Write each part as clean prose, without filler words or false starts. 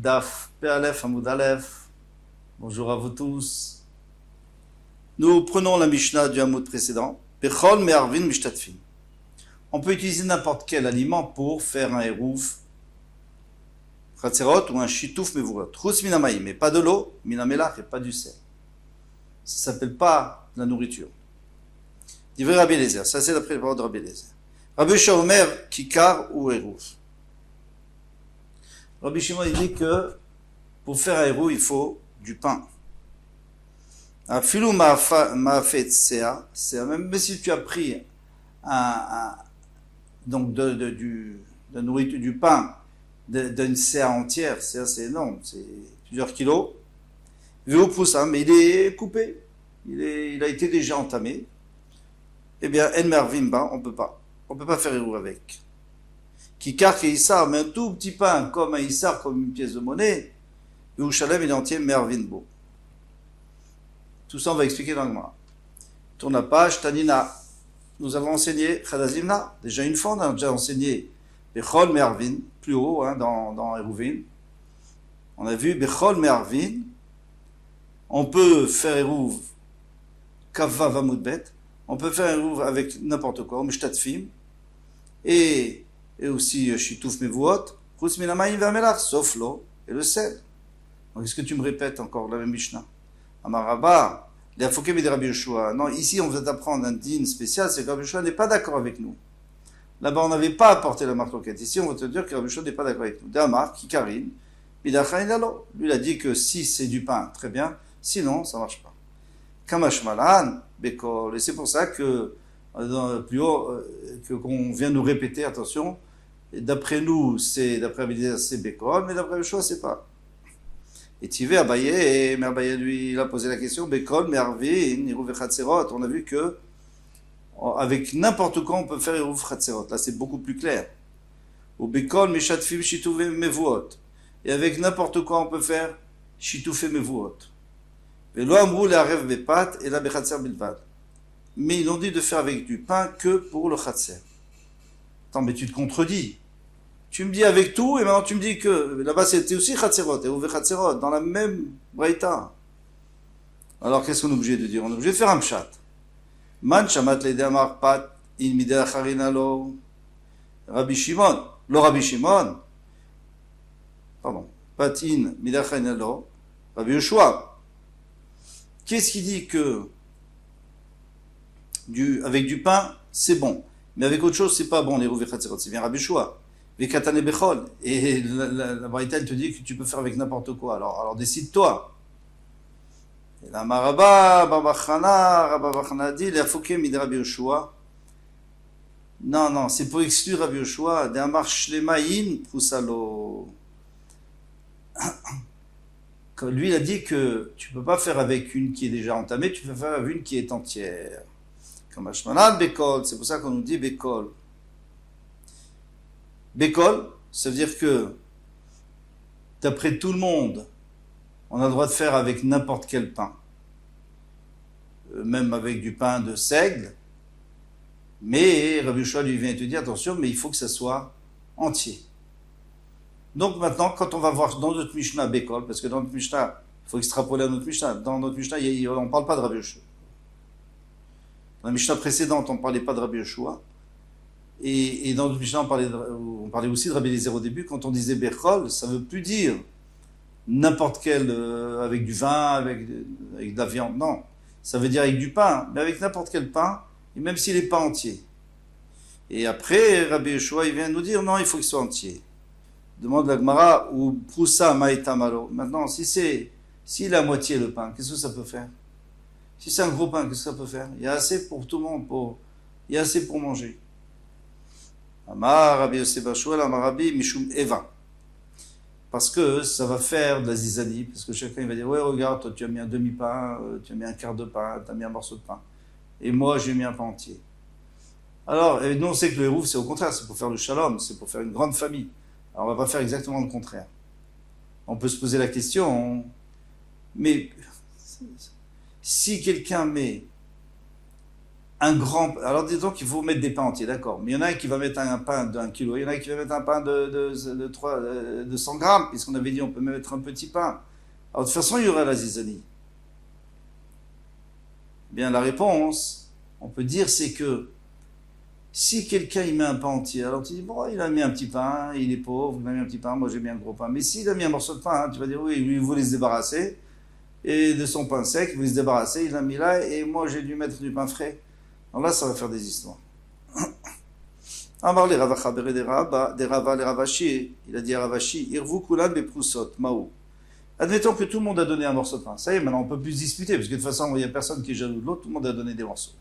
Daf Pe'alef Hamoud Aleph. Bonjour à vous tous. Nous prenons la Mishnah du Hamoud précédent. Bechol me'arvin mishtatfin. On peut utiliser n'importe quel aliment pour faire un hérouf, chatzerot ou un shitouf mevurot. Chutz minamayim, mais pas de l'eau, minamelach et pas du sel. Ça s'appelle pas de la nourriture. Divrei Rabbi Eliezer, ça c'est d'après les paroles de Rabbi Eliezer. Rabbi Shimon Omer, kikar ou hérouf. Rabbi Shimon il dit que pour faire un hérouf, il faut du pain. Filou ma'afet sea, même si tu as pris donc de nourriture, du pain d'une serre entière, c'est énorme, c'est plusieurs kilos. Véo poussa, mais il est coupé, il a été déjà entamé. Eh bien, en mervimba, on peut pas faire héros avec. Kikar ke issar, mais un tout petit pain comme un issar, comme une pièce de monnaie. Véo shalem, il est entier mervinbo. Tout ça, on va expliquer dans le Gemara. Tourne la page, Tanina. Nous avons enseigné Chadazimna. Déjà une fois, on a déjà enseigné Bechol Mervin, plus haut, dans Hérouvin. On a vu Bechol Mervin. On peut faire Hérouv Kavva Vamoudbet. On peut faire Hérouv avec n'importe quoi, Mishtatfim. Et aussi Shitouf Mevuot. Chutz Minamayim Vamelach, sauf l'eau et le sel. Donc, est-ce que tu me répètes encore la même Mishnah? Amaraba, les Afoké de Rabbi Yoshua. Non, ici on veut apprendre un din spécial, c'est que Rabbi Yoshua n'est pas d'accord avec nous. Là-bas on n'avait pas apporté la marque loquette. Ici on va te dire que Rabbi Yoshua n'est pas d'accord avec nous. Damar, Kikarin, Bidachain Lalo. Lui il a dit que si c'est du pain, très bien, sinon ça ne marche pas. Kamash Malan, Bekol. Et c'est pour ça que, plus haut, qu'on vient nous répéter, attention, d'après nous, d'après Rabbi Eliezer, c'est Bekol, mais d'après Yoshua, c'est pas. Et Tivé Abaye, mais Abaye lui, il a posé la question, Bekol, Mervin, Hérouv Chatzerot. On a vu que avec n'importe quoi, on peut faire Hérouv Chatzerot. Là, c'est beaucoup plus clair. Ou Bekol, Meshatfim, Shitouf Mevuot. Et avec n'importe quoi, on peut faire Shitouf Mevuot. Et lo amrou le arev bepat et la bechatzer bilvad. Mais ils ont dit de faire avec du pain que pour le chatzer. Attends, mais tu te contredis. Tu me dis avec tout, et maintenant tu me dis que là-bas c'était aussi chatzerot, et ouve chatzerot, dans la même braïta. Alors qu'est-ce qu'on est obligé de dire? On est obligé de faire un pshat. Man shamat leide amar pat in mideh acharina lo Rabbi Shimon. Lo Rabbi Shimon. Pardon. Pat in mideh acharina lo Rabbi Yoshua. Qu'est-ce qui dit que avec du pain, c'est bon, mais avec autre chose, c'est pas bon, les ouve chatzerot, c'est bien Rabbi Yoshua. Vekatane bechol. Et la Braïta, elle te dit que tu peux faire avec n'importe quoi. Alors décide-toi. Et la Maraba, Rabba Bachana dit, les Afouké mid Rabbi Yoshua. Non, c'est pour exclure Rabbi Yoshua. De Amar Shlemaïn Poussalo. Lui, il a dit que tu peux pas faire avec une qui est déjà entamée, tu peux faire avec une qui est entière. Comme Ashmanal Bekol, c'est pour ça qu'on nous dit Bekol. Bekol, ça veut dire que, d'après tout le monde, on a le droit de faire avec n'importe quel pain. Même avec du pain de seigle. Mais Rabbi Yoshua lui vient te dire, attention, mais il faut que ça soit entier. Donc maintenant, quand on va voir dans notre Mishnah Bekol, parce que dans notre Mishnah, il faut extrapoler à notre Mishnah. Dans notre Mishnah, on ne parle pas de Rabbi Yoshua. Dans la Mishnah précédente, on ne parlait pas de Rabbi Yoshua. Et dans le Mishnah, on parlait aussi de Rabbi Eliezer au début. Quand on disait Bechol, ça ne veut plus dire n'importe quel, avec du vin, avec de la viande. Non, ça veut dire avec du pain, mais avec n'importe quel pain, et même s'il n'est pas entier. Et après, Rabbi Yoshua, il vient nous dire, non, il faut qu'il soit entier. Demande la Gemara, ou Proussa Maïtamalo. Maintenant, s'il est à moitié le pain, qu'est-ce que ça peut faire? Si c'est un gros pain, qu'est-ce que ça peut faire? Il y a assez pour tout le monde, il y a assez pour manger. Amar Rabbi Yosef Bashouel, Amar Rabbi Mishum Eva. Parce que ça va faire de la zizanie, parce que chacun il va dire, ouais, regarde, toi tu as mis un demi-pain, tu as mis un quart de pain, tu as mis un morceau de pain. Et moi j'ai mis un pain entier. Alors, nous on sait que le hérouf c'est au contraire, c'est pour faire le shalom, c'est pour faire une grande famille. Alors on va pas faire exactement le contraire. On peut se poser la question, mais si quelqu'un met un grand... Alors disons qu'il faut mettre des pains entiers, d'accord. Mais il y en a un qui va mettre un pain d'1 kilo, il y en a un qui va mettre un pain de 100 grammes, puisqu'on avait dit on peut mettre un petit pain. Alors de toute façon, il y aura la zizanie. Bien, la réponse, on peut dire, c'est que si quelqu'un il met un pain entier, alors tu dis, bon, il a mis un petit pain, il est pauvre, il a mis un petit pain, moi j'ai mis un gros pain. Mais s'il a mis un morceau de pain, tu vas dire, oui, lui, il voulait se débarrasser, et de son pain sec, il voulait se débarrasser, il l'a mis là, et moi j'ai dû mettre du pain frais. Alors là, ça va faire des histoires. Amar les Ravacha des Rava, les Ravashi, il a dit à Ravashi, Irvu kulan beprusot, maou. Admettons que tout le monde a donné un morceau de pain. Ça y est, maintenant on ne peut plus se disputer, parce que de toute façon, il n'y a personne qui est jaloux de l'autre, tout le monde a donné des morceaux.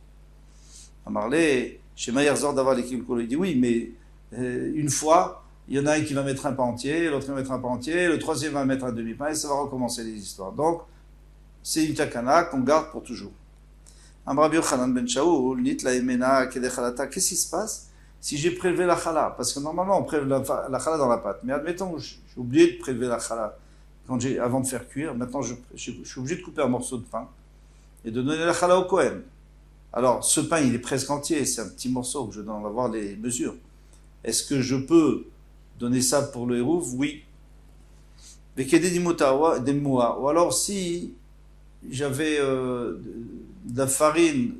Amarlé, chez Mayer Zordava, l'équipe il dit oui, mais une fois, il y en a un qui va mettre un pain entier, l'autre va mettre un pain entier, le troisième va mettre un demi-pain, et ça va recommencer les histoires. Donc, c'est une takana qu'on garde pour toujours. Amar Yochanan ben Shaul, nit la emena kedechalata. Qu'est-ce qui se passe si j'ai prélevé la chala? Parce que normalement, on prélève la chala dans la pâte. Mais admettons, j'ai oublié de prélever la chala avant de faire cuire. Maintenant, je suis obligé de couper un morceau de pain et de donner la chala au Kohen. Alors, ce pain, il est presque entier. C'est un petit morceau que je dois avoir les mesures. Est-ce que je peux donner ça pour le hérouf? Oui. Ou alors, si j'avais de la farine,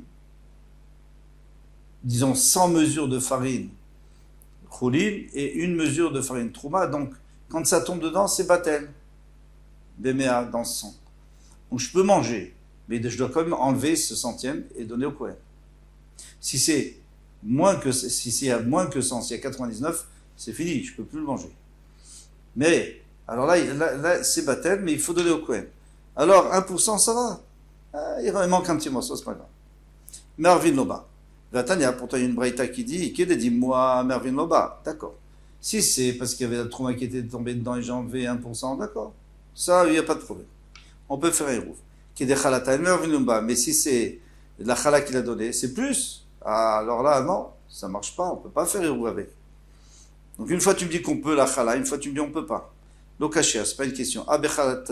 disons 100 mesures de farine choulil et une mesure de farine trouma, donc quand ça tombe dedans, c'est batel, béméa, dans ce sang. Donc je peux manger, mais je dois quand même enlever ce centième et donner au Kohen. Si c'est moins que 100, s'il y a 99, c'est fini, je ne peux plus le manger. Mais, alors là c'est batel, mais il faut donner au Kohen. Alors 1%, ça va. Il manque un petit morceau, c'est pas grave. Mervin Loba. Vatania, pourtant il y a une braïta qui dit, qui dit moi Mervin Loba, d'accord. Si c'est parce qu'il y avait la trauma qui était tombée dedans et j'ai enlevé 1%, d'accord. Ça, il n'y a pas de problème. On peut faire un hérouf. Qui des chalata, Mervin Loba, mais si c'est la chala qu'il a donnée, c'est plus. Alors là, non, ça marche pas, on peut pas faire hérouf avec. Donc une fois tu me dis qu'on peut la chala, une fois tu me dis on peut pas. Lokashia, c'est pas une question. Abechalat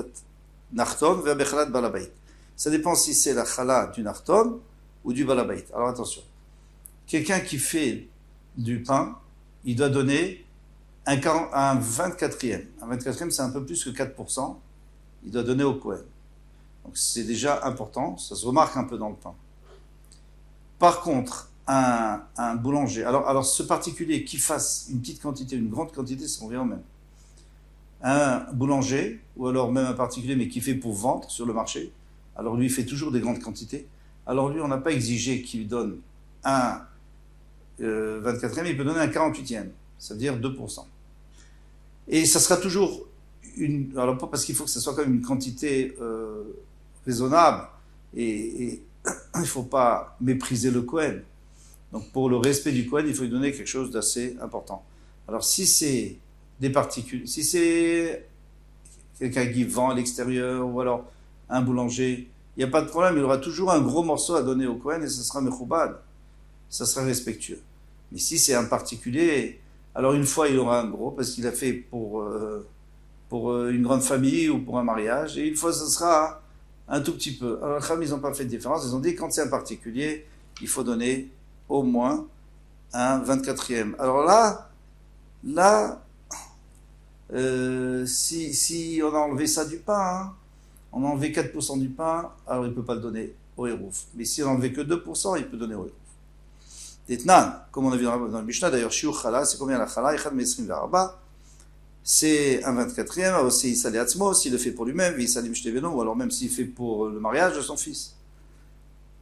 nachton ve abechalat balabait. Ça dépend si c'est la chala du narton ou du balabait. Alors attention. Quelqu'un qui fait du pain, il doit donner un 24e. Un 24e, c'est un peu plus que 4%. Il doit donner au Kohen. Donc c'est déjà important. Ça se remarque un peu dans le pain. Par contre, un boulanger. Alors ce particulier qui fasse une petite quantité, une grande quantité, ça revient au même. Un boulanger, ou alors même un particulier, mais qui fait pour vendre sur le marché, alors lui, il fait toujours des grandes quantités. Alors lui, on n'a pas exigé qu'il donne un 24e, il peut donner un 48e, ça veut dire 2%. Et ça sera toujours alors pas parce qu'il faut que ça soit quand même une quantité raisonnable, et il ne faut pas mépriser le Kohen. Donc pour le respect du Kohen, il faut lui donner quelque chose d'assez important. Alors si c'est des particules, si c'est quelqu'un qui vend à l'extérieur, ou alors un boulanger, il n'y a pas de problème, il aura toujours un gros morceau à donner au Kohen et ça sera mechoubad, ça sera respectueux. Mais si c'est un particulier, alors une fois il aura un gros parce qu'il a fait pour une grande famille ou pour un mariage, et une fois ce sera un tout petit peu. Alors les femmes, ils n'ont pas fait de différence, ils ont dit quand c'est un particulier, il faut donner au moins un 24e. Alors là, si on a enlevé ça du pain, on a enlevé 4% du pain, alors il ne peut pas le donner au hérouf. Mais si on a enlevé que 2%, il peut donner au hérouf. Detnan, comme on a vu dans le Mishnah, d'ailleurs, Shiur Chala, c'est combien la Chala? Echad Mesrim Varba. C'est un 24e, aussi Isali Atzmo, s'il le fait pour lui-même, Isalim Shteveno, ou alors même s'il fait pour le mariage de son fils.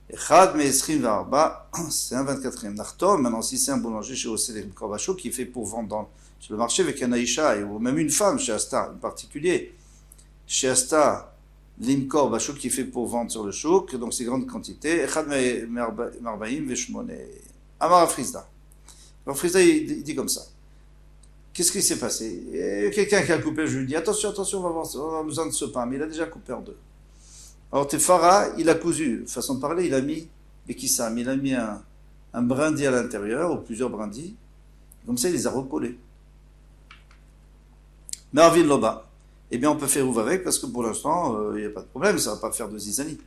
Echad Mesrim Varba, c'est un 24e. Nartom, maintenant, si c'est un boulanger chez Oselim Korbacho qui fait pour vendre sur le marché avec un Aïcha, ou même une femme chez Asta, en particulier, chez Asta, Limkor Bachouk qui fait pour vendre sur le chouk, donc c'est grande quantité. Echad Merbaim Veshmone. Amar Afrizda. Afrizda, il dit comme ça. Qu'est-ce qui s'est passé? Quelqu'un qui a coupé, je lui dis attention, on va avoir besoin de ce pain, mais il a déjà coupé en deux. Alors Tefara, il a cousu, façon de parler, il a mis, Bekissam, il a mis un brindis à l'intérieur, ou plusieurs brindis, comme ça il les a recollés. Mervin Loba. Eh bien, on peut faire ouvre avec, parce que pour l'instant, il n'y a pas de problème, ça ne va pas faire de zizanie.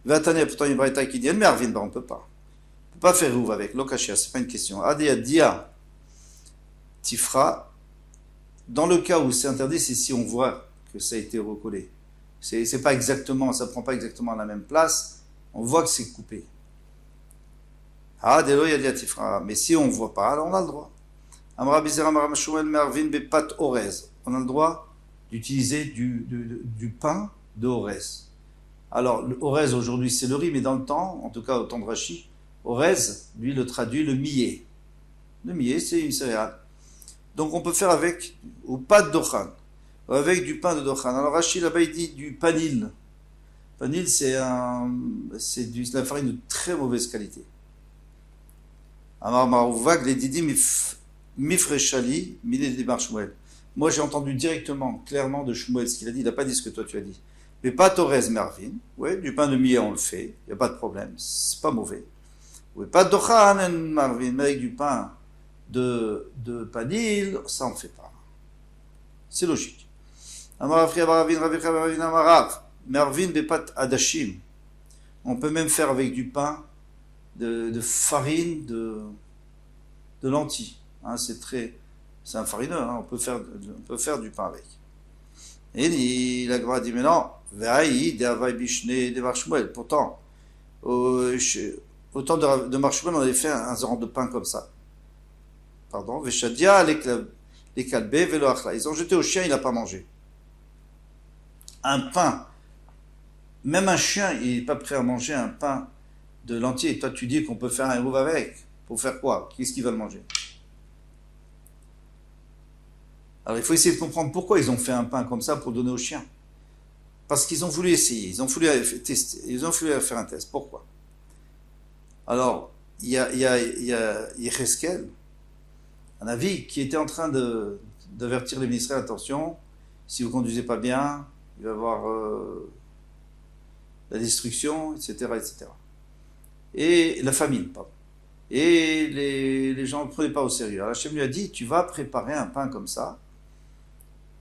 Vatania, pourtant, il y a une braïta qui dit Mervin, on ne peut pas. peut pas faire Rouv avec. Lokashia, c'est pas une question. Adia, dia, tifra. Dans le cas où c'est interdit, c'est si on voit que ça a été recollé. C'est pas exactement, ça prend pas exactement la même place. On voit que c'est coupé. Ah, delo yadia tifra. Mais si on voit pas, alors on a le droit. Amra bizera maram shumel mervin bepat orez. On a le droit d'utiliser du pain de orez. Alors, le orez aujourd'hui c'est le riz, mais dans le temps, en tout cas au temps de Rashi, orez, lui le traduit le millet. Le millet, c'est une céréale. Donc on peut faire avec, ou pas de dochan, avec du pain de dochan. Alors Rashi là-bas il dit du panil. Panil c'est de la farine de très mauvaise qualité. Amar Marouvag les didi mifreshali mine de Bar Shmuel. Moi j'ai entendu directement, clairement de Shmuel ce qu'il a dit, il n'a pas dit ce que toi tu as dit. Mais pas Torez Mervin, ouais, du pain de millet on le fait, il n'y a pas de problème, c'est pas mauvais. Ouais, pas de dochan Mervin, mais avec du pain de panil, ça on ne fait pas. C'est logique. Mervin bepat adashim. On peut même faire avec du pain de farine de lentilles. Hein, c'est un farineux. Hein, on peut faire du pain avec. Et la Gemara dit mais non. Pourtant, au temps de Marshmuel, on avait fait un genre de pain comme ça. Pardon, Veshadia, les kalbé, velo achla. Ils ont jeté au chien, il n'a pas mangé. Un pain, même un chien, il n'est pas prêt à manger un pain de lentilles. Et toi, tu dis qu'on peut faire un rouve avec. Pour faire quoi? Qu'est-ce qu'il va le manger? Alors, il faut essayer de comprendre pourquoi ils ont fait un pain comme ça pour donner au chien. Parce qu'ils ont voulu essayer, ils ont voulu tester, ils ont voulu faire un test. Pourquoi? Alors, il y a Yecheskel, un avis qui était en train d'avertir les ministres, attention, si vous ne conduisez pas bien, il va y avoir la destruction, etc., etc. Et la famine, pardon. Et les gens ne prenaient pas au sérieux. Alors Hachem lui a dit, tu vas préparer un pain comme ça.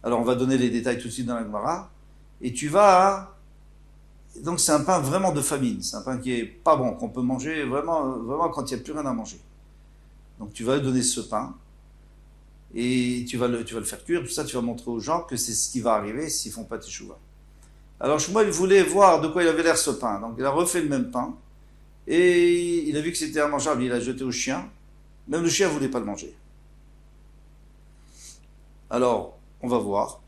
Alors on va donner les détails tout de suite dans la Gemara. Et tu vas... Donc c'est un pain vraiment de famine. C'est un pain qui est pas bon, qu'on peut manger vraiment, vraiment quand il n'y a plus rien à manger. Donc tu vas donner ce pain. Et tu vas le faire cuire, tout ça, tu vas montrer aux gens que c'est ce qui va arriver s'ils ne font pas teshuva. Alors Shmuel voulait voir de quoi il avait l'air ce pain, donc il a refait le même pain, et il a vu que c'était immangeable, il l'a jeté au chien, même le chien ne voulait pas le manger. Alors, on va voir.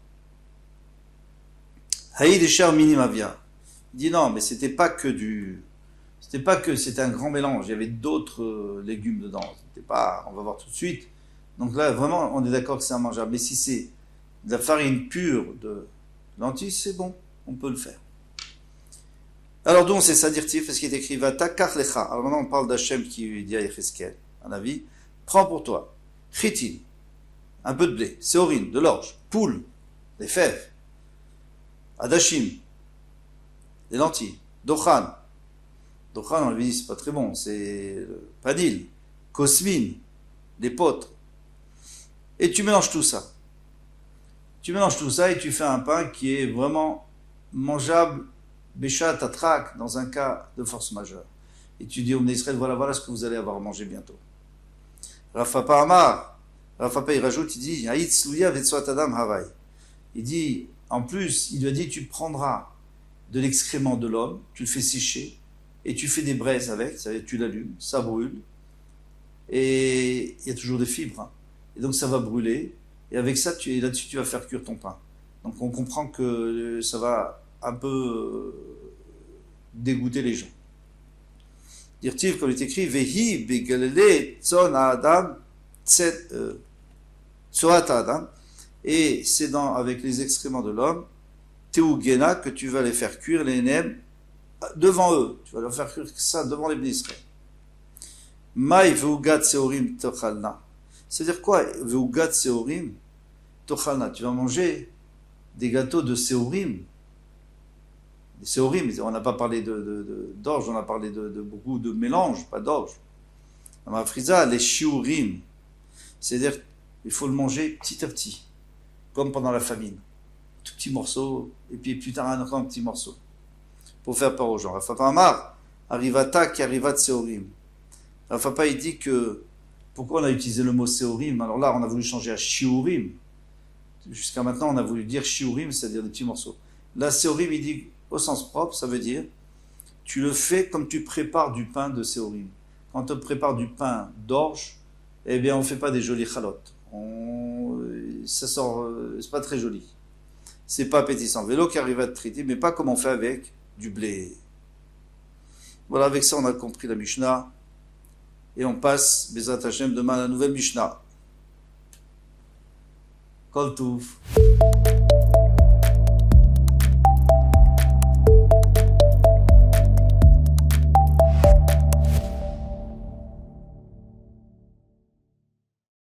Haïd Esher Minimavia. Il dit non, mais c'était pas que c'était un grand mélange, il y avait d'autres légumes dedans, c'était pas, on va voir tout de suite. Donc là, vraiment, on est d'accord que c'est immangeable. Mais si c'est de la farine pure de lentilles, c'est bon, on peut le faire. Alors donc, c'est ça dire-t-il, parce qu'il est écrit Vata Kachlecha. Alors maintenant, on parle d'Hachem qui dit à Yecheskel, un avis. Prends pour toi, chitin, un peu de blé, séorine, de l'orge, poule, des fèves, adashim, des lentilles, dochan. Dochan, on lui dit, c'est pas très bon, c'est padil, kosmin, des potres. Et tu mélanges tout ça. Tu mélanges tout ça et tu fais un pain qui est vraiment mangeable, béchat, atrak, dans un cas de force majeure. Et tu dis au Israël, voilà ce que vous allez avoir à manger bientôt. Rafapa Amar, Rafapa il rajoute, il dit, Haït Sluya Vetsuat Adam Havai. Il dit, en plus, il lui a dit, tu prendras de l'excrément de l'homme, tu le fais sécher, et tu fais des braises avec, tu l'allumes, ça brûle, et il y a toujours des fibres, hein. Et donc ça va brûler, et avec ça, là-dessus, tu vas faire cuire ton pain. Donc on comprend que ça va un peu dégoûter les gens. Dire-t-il, comme il est écrit, Vehi begalele tzon adam tzorat adam, et c'est avec les excréments de l'homme, teugena, que tu vas les faire cuire, les nem, devant eux. Tu vas leur faire cuire ça devant les ministres. Maï veugat seorim tochalna. C'est-à-dire quoi, veugat seorim tochalna? Tu vas manger des gâteaux de seorim. Des seorim, on n'a pas parlé d'orge, on a parlé de beaucoup de mélanges, pas d'orge. Dans ma frisa, les shiurim. C'est-à-dire, il faut le manger petit à petit, comme pendant la famine. Tout petit morceau, et puis plus tard un petit morceau. Pour faire peur aux gens. Rafapa Amar, arrivata qui arriva de seorim. Alors, Papa, il dit que pourquoi on a utilisé le mot séorim? Alors là, on a voulu changer à shiurim. Jusqu'à maintenant, on a voulu dire shiurim, c'est-à-dire des petits morceaux. Là, séorim, il dit au sens propre, ça veut dire tu le fais comme tu prépares du pain de séorim. Quand on prépare du pain d'orge, eh bien, on ne fait pas des jolies chalotes. Ça sort, c'est pas très joli. C'est pas appétissant. Vélo qui arrive à être traité, mais pas comme on fait avec du blé. Voilà, avec ça, on a compris la Mishnah. Et on passe, Bezat Hashem, demain à la nouvelle Mishnah. Kol Touv.